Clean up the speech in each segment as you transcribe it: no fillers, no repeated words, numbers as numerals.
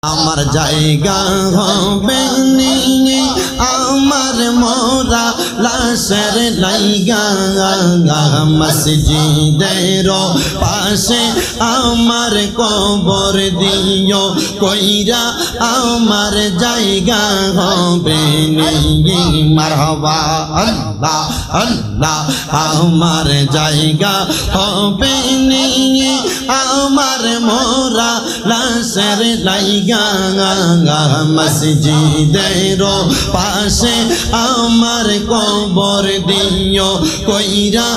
আমার জায়গা হবে নিয়ে আমার মোরা লাশের লাইগা মসজিদের পাশে আমার কবর দিও কইরা আমার জায়গা হবে নিয়ে মারহাবা আল্লাহ আল্লাহ আমার জায়গা হবে নিয়ে আমার মোরা লাশের লাইগা মসজিদের পাশে আমার কবর দিও কইরা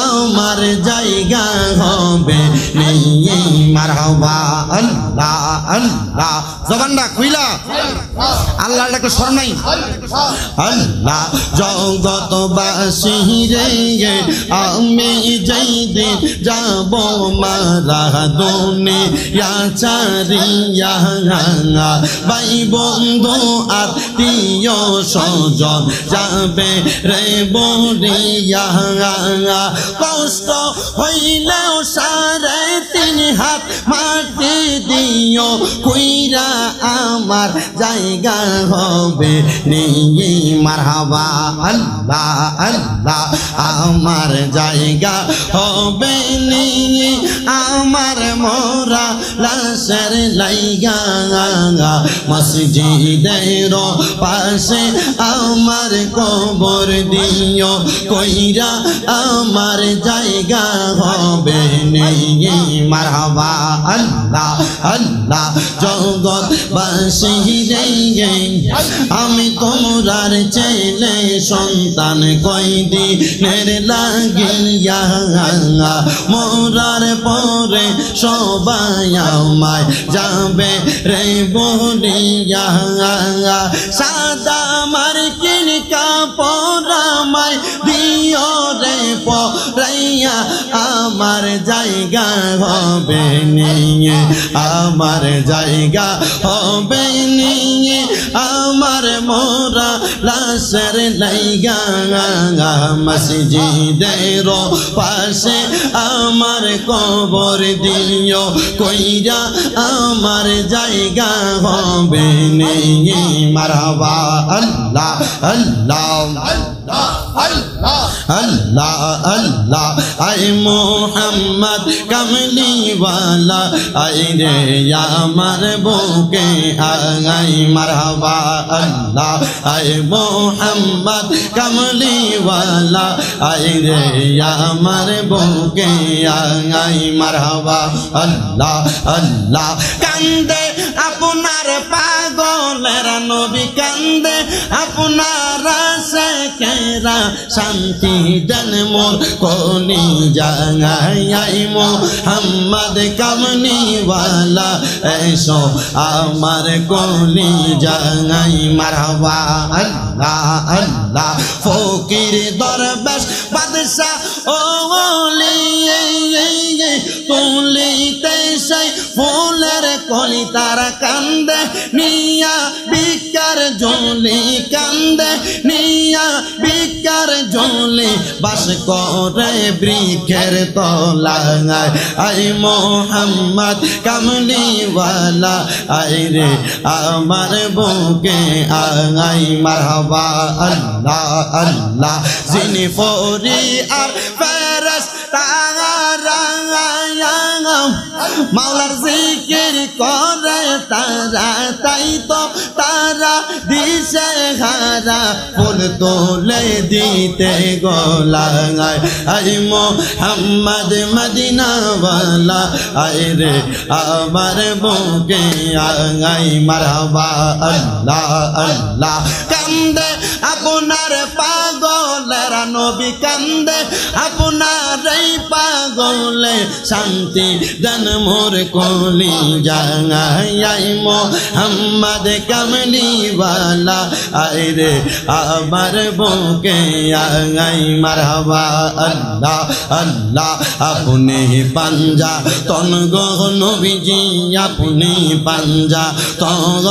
আমার জায়গা হবে নিয়ে মারহাবা আল্লাহ আল্লাহ জবানটা খুইলা আল্লাহ ডাকে স্মরণ নাই আল্লাহ জগৎবাসী রে আমি যেদিন যাব মারা দুনিয়া ছাড়িয়া ভাই বন্ধু আত্মীয় স্বজন যাবে রে বলিয়া কষ্ট হইলেও 3.5 হাত মাটি দিও কইরা আমার জায়গা হবে নিয়ে মারহাবা আল্লাহ আল্লাহ আমার জায়গা হবে নিয়ে আমার মোরা লাশের লাইগা মসজিদের পাশে আমার কবর দিও কইরা আমার জায়গা হবে নিয়ে মারহাবা আল্লাহ আল্লাহ জগৎবাসী রে আমি তোমরার ছেলে সন্তান কয়দিনের লাগিয়া মোরার পরে সবাই আমায় যাবে রে বলিয়া সাদা মার্কিন কাপড় আমায় দিও রে পরাইয়া আমার জায়গা হবে নিয়ে আমার জায়গা হবে নিয়ে আমার মোরা লাশের লাইগা মসজিদের পাশে আমার কবর দিও কইরা আমার জায়গা হবে নিয়ে মারহাবা আল্লাহ আল্লাহ আল্লাহ আল্লাহ আল্লাহ আয় মোহাম্মদ কামলিওয়ালা আয় রে আমার বুকে আয় মারহাবা আল্লাহ আয় মোহাম্মদ কামলিওয়ালা আয় রে আমার বুকে আয় মারহাবা আল্লাহ আল্লাহ কান্দে আপনার পাগলের নবী কান্দে আপনার সেকেরা শান্তি দেন মোর কলি জাগাই মোহাম্মদ কামলিওয়ালা এসো আমার কলি জাগাই মারহাবা আল্লাহ আল্লাহ ফকির দরবেশ বাদশা ও ওলি তুলিতে সেই ফুলের কলি তারা কান্দে নিয়া বিকার জলি কান্দে নিয়া বিকার জলি বাস করে বৃক্ষের তলায় আই মোহাম্মদ কামলিওয়ালা আই রে আমার বুকে আই মারহাবা আল্লাহ আল্লাহ যিনি ফরি আর ফেরেশতা মাওলার জিকির করে তারা তাই তো তারা দিশে হারা ফুল তোলে দিতে গোলায় আই মোহাম্মদ মদিনাওয়ালা আই রে আমার বুকে আই মারহাবা আল্লাহ আল্লাহ কান্দে আপনার পাগলের নবী কান্দে আপনার এই পাগলে শান্তি দেন মোর কলি জাগাই মোহাম্মদ কামলিওয়ালা আইরে আমার বুকে আই মারহাবা আল্লাহ আল্লাহ আপনি পাঞ্জা তন গো নবীজি আপনি পাঞ্জা তন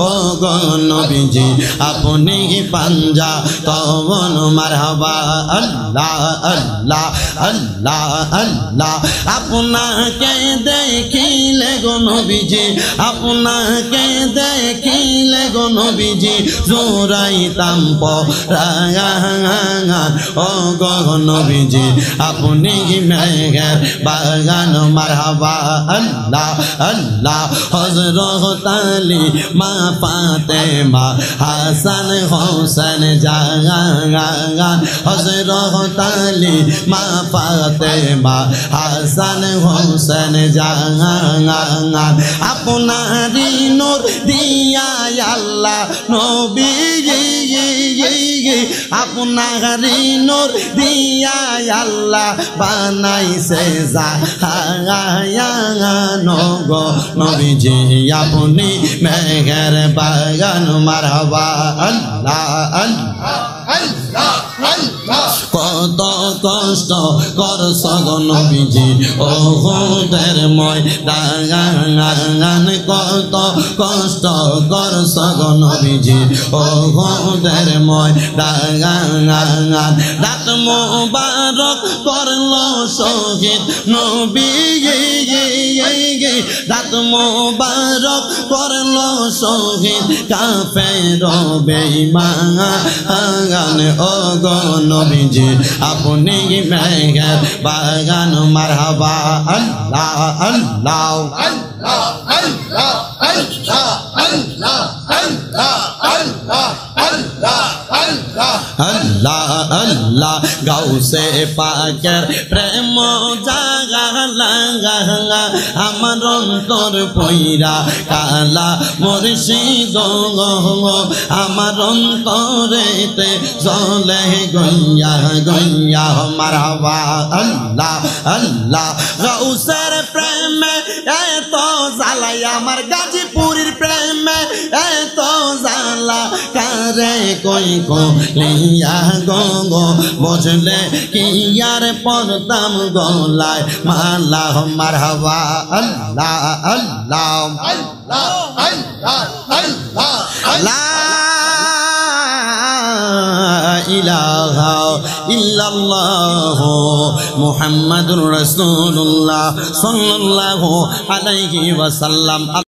ও গো নবীজি আপনি পাঞ্জা তন মারহাবা আল্লাহ আল্লাহ আল্লাহ আল্লাহ আপনাকে দেখিলে গো নবীজি আপনাকে দেখিলে গো নবীজি জোরাইতাম পরাগান ও গো নবীজি আপনি মেঘের বাগান মারহাবা আল্লাহ আল্লাহ হযরত আলী মা ফাতেমা হাসান হোসেন জাগান হযরত আলী মা ফাতেমা হাসান হোসেন জাগান আপনারি নূর দিয়া আল্লাহ নবী আপনারি নূর দিয়া আল্লাহ বানাইছে জাহান গো নবীজি আপনি মেঘের বাগান মারহাবা আল্লাহ আল্লাহ আল্লাহ আল্লাহ কত কষ্ট করছ গো নবীজি ওহুদের ময়দান কত কষ্ট করছ গো নবীজি ওহুদের ময়দান রাত মুবারক করলো শহীদ নবী রাত মুবারক করলো শহীদ কাফের বেঈমান ও গো নবীজি আপনি মেঘের বাগান মারহাবা আল্লাহ আল্লাহ আল্লাহ আল্লাহ আল্লাহ আল্লাহ আল্লাহ আল্লাহ আল্লাহ আল্লাহ আল্লাহ আল্লাহ গাউসে পাকের প্রেম জাগালা আমার অন্তর পইরা কালা মুর্শিদ আমার অন্তরেতে জ্বলে গইয়া গইয়া মারহাবা আল্লাহ আল্লাহ গাউসের প্রেমে এত জ্বালাই আমার গাজীপুরের প্রেমে এত জ্বালা কারে কই লিয়া গো বুঝলে কি আর পড়তাম গলায় মালা মারহাবা আল্লাহ আল্লাহ আল্লাহ আল্লাহ আল্লাহ লা ইলাহা ইল্লাল্লাহ মুহাম্মাদুর রাসূলুল্লাহ সাল্লাল্লাহু আলাইহি ওয়াসাল্লাম।